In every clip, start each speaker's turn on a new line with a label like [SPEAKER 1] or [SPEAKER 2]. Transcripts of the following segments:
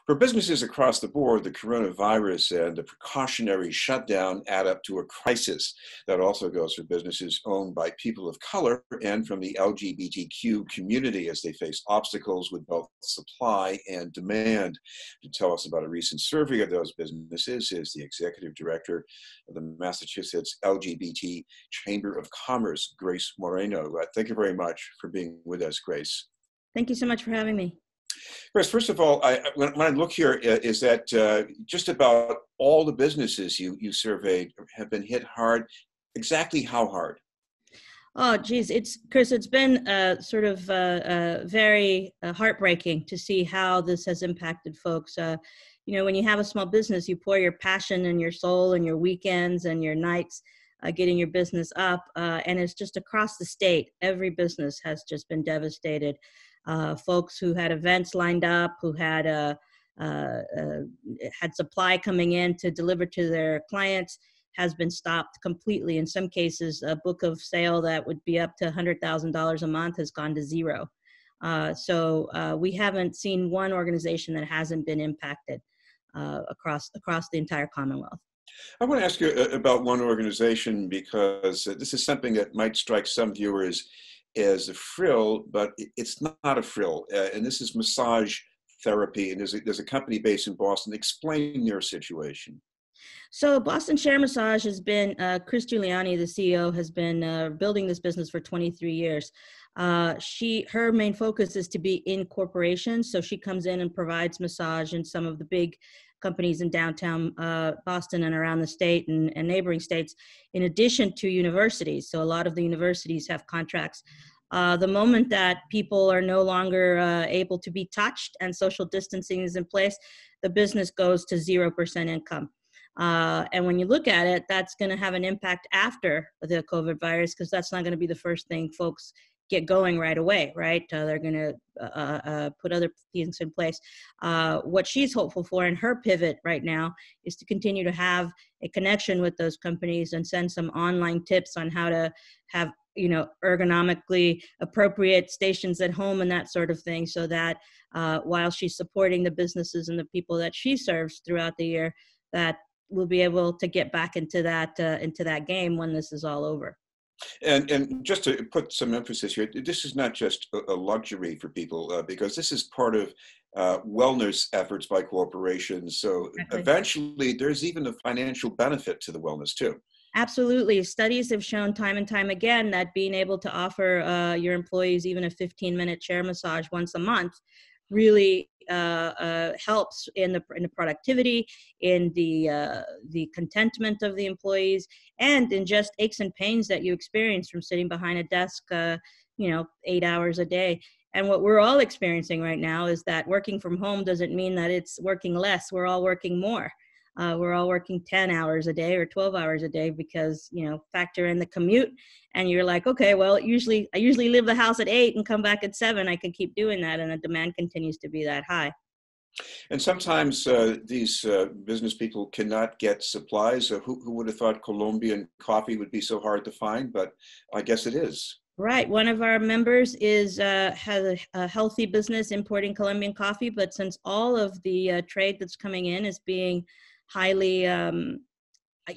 [SPEAKER 1] For businesses across the board, the coronavirus and the precautionary shutdown add up to a crisis. That also goes for businesses owned by people of color and from the LGBTQ community as they face obstacles with both supply and demand. To tell us about a recent survey of those businesses is the executive director of the Massachusetts LGBT Chamber of Commerce, Grace Moreno. Thank you very much for being with us, Grace.
[SPEAKER 2] Thank you so much for having me.
[SPEAKER 1] Chris, first of all, when I look here, is that just about all the businesses you surveyed have been hit hard. Exactly how hard?
[SPEAKER 2] Oh, geez, Chris, it's been very heartbreaking to see how this has impacted folks. When you have a small business, you pour your passion and your soul and your weekends and your nights getting your business up, and it's just across the state. Every business has just been devastated. Folks who had events lined up, who had supply coming in to deliver to their clients, has been stopped completely. In some cases, a book of sale that would be up to $100,000 a month has gone to zero. So we haven't seen one organization that hasn't been impacted across the entire Commonwealth.
[SPEAKER 1] I want to ask you about one organization because this is something that might strike some viewers as a frill, but it's not a frill. And this is massage therapy. And there's a company based in Boston. Explain their situation.
[SPEAKER 2] So Boston Share Massage has been, Chris Giuliani, the CEO, has been building this business for 23 years. Her main focus is to be in corporations. So she comes in and provides massage in some of the big companies in downtown Boston and around the state and neighboring states, in addition to universities. So a lot of the universities have contracts. The moment that people are no longer able to be touched and social distancing is in place, the business goes to 0% income. And when you look at it, that's going to have an impact after the COVID virus, because that's not going to be the first thing folks get going right away, right? They're going to put other things in place. What she's hopeful for in her pivot right now is to continue to have a connection with those companies and send some online tips on how to have, ergonomically appropriate stations at home and that sort of thing, so that while she's supporting the businesses and the people that she serves throughout the year, that we'll be able to get back into that game when this is all over.
[SPEAKER 1] And just to put some emphasis here, this is not just a luxury for people because this is part of wellness efforts by corporations. So exactly. Eventually, there's even a financial benefit to the wellness too.
[SPEAKER 2] Absolutely. Studies have shown time and time again that being able to offer your employees even a 15-minute chair massage once a month really helps in the productivity, in the contentment of the employees, and in just aches and pains that you experience from sitting behind a desk, 8 hours a day. And what we're all experiencing right now is that working from home doesn't mean that it's working less. We're all working more. We're all working 10 hours a day or 12 hours a day because, factor in the commute and you're like, okay, well, I usually leave the house at 8 and come back at 7. I can keep doing that. And the demand continues to be that high.
[SPEAKER 1] And sometimes these business people cannot get supplies. Who would have thought Colombian coffee would be so hard to find? But I guess it is.
[SPEAKER 2] Right. One of our members has a healthy business importing Colombian coffee, but since all of the trade that's coming in is being highly,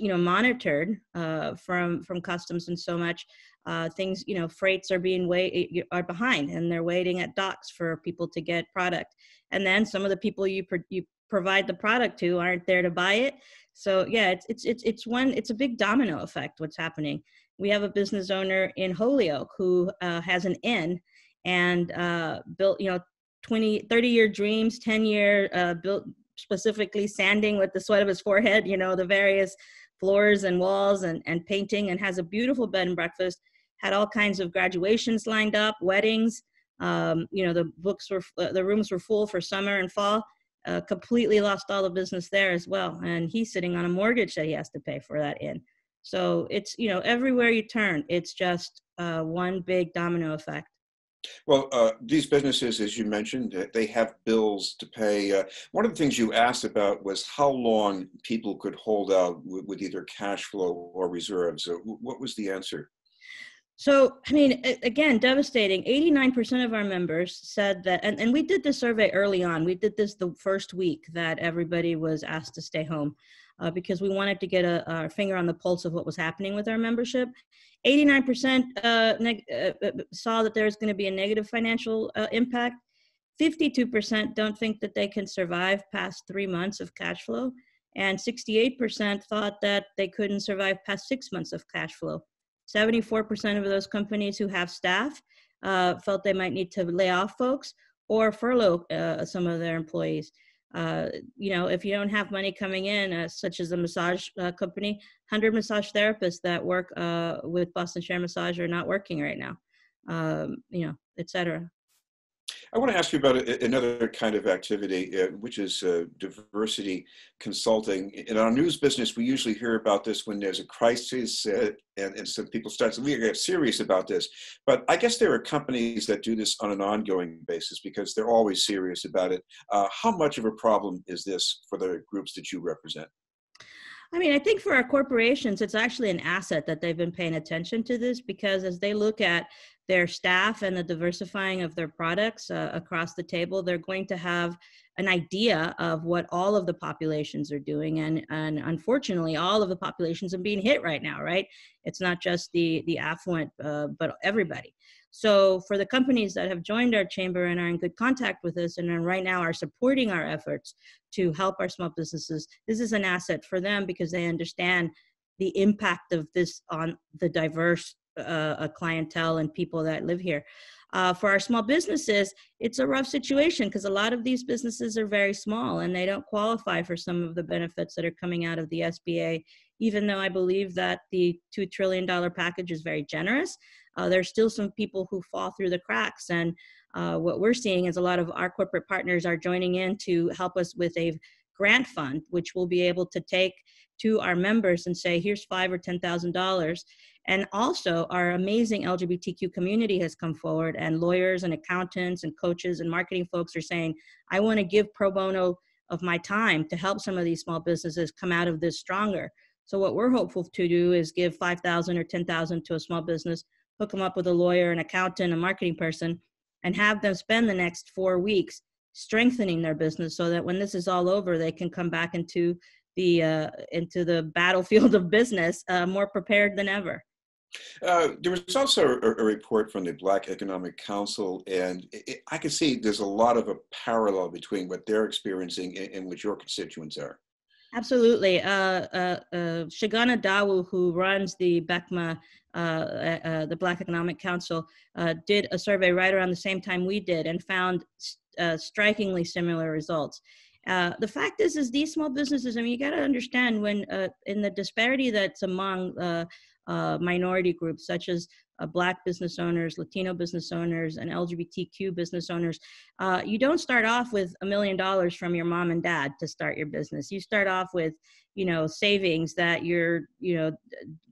[SPEAKER 2] monitored from customs and so much, things, freights are behind and they're waiting at docks for people to get product. And then some of the people you provide the product to aren't there to buy it. So yeah, it's a big domino effect what's happening. We have a business owner in Holyoke who has an inn and built, 30-year dreams, 10-year built specifically sanding with the sweat of his forehead, the various floors and walls and painting, and has a beautiful bed and breakfast, had all kinds of graduations lined up, weddings, the rooms were full for summer and fall, completely lost all the business there as well. And he's sitting on a mortgage that he has to pay for that inn. So it's, everywhere you turn, it's just one big domino effect.
[SPEAKER 1] Well, these businesses, as you mentioned, they have bills to pay. One of the things you asked about was how long people could hold out with either cash flow or reserves. What was the answer?
[SPEAKER 2] So, I mean, again, devastating. 89% of our members said that, and we did this survey early on. We did this the first week that everybody was asked to stay home because we wanted to get a finger on the pulse of what was happening with our membership. 89% saw that there's going to be a negative financial impact. 52% don't think that they can survive past 3 months of cash flow. And 68% thought that they couldn't survive past 6 months of cash flow. 74% of those companies who have staff felt they might need to lay off folks or furlough some of their employees. If you don't have money coming in, such as a massage company, 100 massage therapists that work with Boston Share Massage are not working right now, et cetera.
[SPEAKER 1] I want to ask you about another kind of activity, which is diversity consulting. In our news business, we usually hear about this when there's a crisis and some people start to get serious about this. But I guess there are companies that do this on an ongoing basis because they're always serious about it. How much of a problem is this for the groups that you represent?
[SPEAKER 2] I mean, I think for our corporations, it's actually an asset that they've been paying attention to this, because as they look at their staff and the diversifying of their products across the table, they're going to have an idea of what all of the populations are doing. And unfortunately, all of the populations are being hit right now, right? It's not just the affluent, but everybody. So for the companies that have joined our chamber and are in good contact with us and right now are supporting our efforts to help our small businesses, this is an asset for them because they understand the impact of this on the diverse clientele and people that live here. For our small businesses, it's a rough situation because a lot of these businesses are very small and they don't qualify for some of the benefits that are coming out of the SBA. Even though I believe that the $2 trillion package is very generous, there's still some people who fall through the cracks. And what we're seeing is a lot of our corporate partners are joining in to help us with a grant fund, which we'll be able to take to our members and say, here's $5,000 or $10,000. And also our amazing LGBTQ community has come forward, and lawyers and accountants and coaches and marketing folks are saying, I want to give pro bono of my time to help some of these small businesses come out of this stronger. So what we're hopeful to do is give $5,000 or $10,000 to a small business, hook them up with a lawyer, an accountant, a marketing person, and have them spend the next 4 weeks strengthening their business so that when this is all over, they can come back into the battlefield of business more prepared than ever.
[SPEAKER 1] There was also a report from the Black Economic Council, and I can see there's a lot of a parallel between what they're experiencing and what your constituents are.
[SPEAKER 2] Absolutely. Shagana Dawu, who runs the BECMA, the Black Economic Council, did a survey right around the same time we did and found strikingly similar results. The fact is these small businesses, I mean, you got to understand when in the disparity that's among minority groups, such as Black business owners, Latino business owners, and LGBTQ business owners, you don't start off with $1 million from your mom and dad to start your business. You start off with, savings that you're,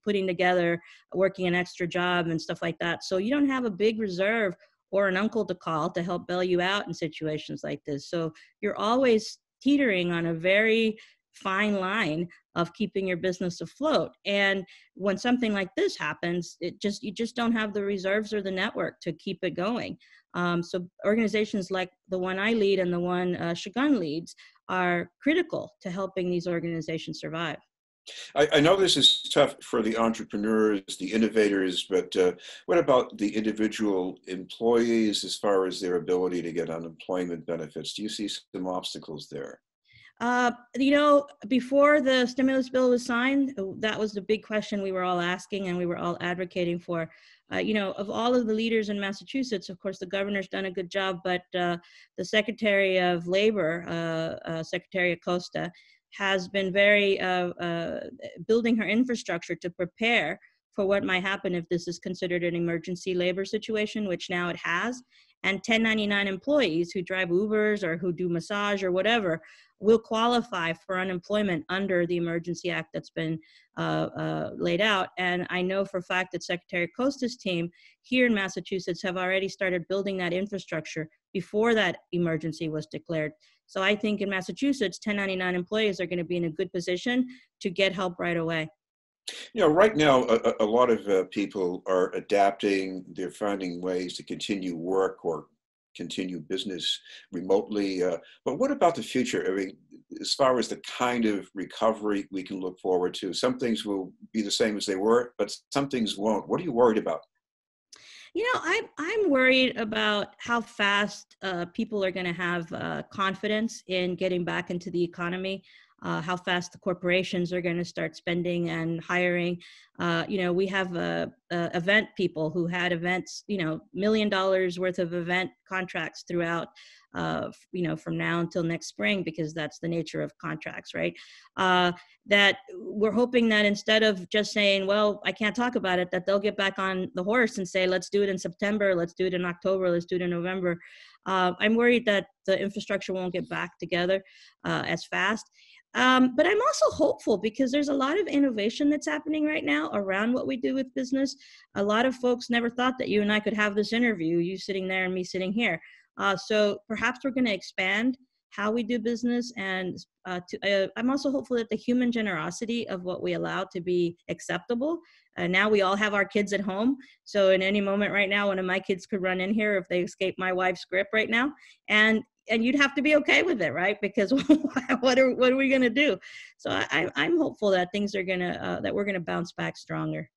[SPEAKER 2] putting together, working an extra job and stuff like that. So you don't have a big reserve or an uncle to call to help bail you out in situations like this. So you're always teetering on a very fine line of keeping your business afloat. And when something like this happens, you just don't have the reserves or the network to keep it going. So organizations like the one I lead and the one Shagun leads are critical to helping these organizations survive.
[SPEAKER 1] I know this is tough for the entrepreneurs, the innovators, but what about the individual employees as far as their ability to get unemployment benefits? Do you see some obstacles there?
[SPEAKER 2] Before the stimulus bill was signed, that was the big question we were all asking and we were all advocating for. Of all of the leaders in Massachusetts, of course, the governor's done a good job, but the Secretary of Labor, Secretary Acosta, has been very building her infrastructure to prepare for what might happen if this is considered an emergency labor situation, which now it has. And 1099 employees who drive Ubers or who do massage or whatever will qualify for unemployment under the Emergency Act that's been laid out. And I know for a fact that Secretary Acosta's team here in Massachusetts have already started building that infrastructure before that emergency was declared. So I think in Massachusetts, 1099 employees are going to be in a good position to get help right away.
[SPEAKER 1] You know, right now, a lot of people are adapting. They're finding ways to continue work or continue business remotely. But what about the future? I mean, as far as the kind of recovery we can look forward to, some things will be the same as they were, but some things won't. What are you worried about?
[SPEAKER 2] You know, I'm worried about how fast people are going to have confidence in getting back into the economy. How fast the corporations are going to start spending and hiring. You know, we have event people who had events, you know, $1 million worth of event contracts throughout, you know, from now until next spring, because that's the nature of contracts, right? That we're hoping that instead of just saying, well, I can't talk about it, that they'll get back on the horse and say, let's do it in September, let's do it in October, let's do it in November. I'm worried that the infrastructure won't get back together as fast. But I'm also hopeful because there's a lot of innovation that's happening right now around what we do with business. A lot of folks never thought that you and I could have this interview, you sitting there and me sitting here. So perhaps we're going to expand how we do business. And I'm also hopeful that the human generosity of what we allow to be acceptable. Now we all have our kids at home. So in any moment right now, one of my kids could run in here if they escape my wife's grip right now. And you'd have to be okay with it, right? Because what are we going to do? So I'm hopeful that things are going to, that we're going to bounce back stronger.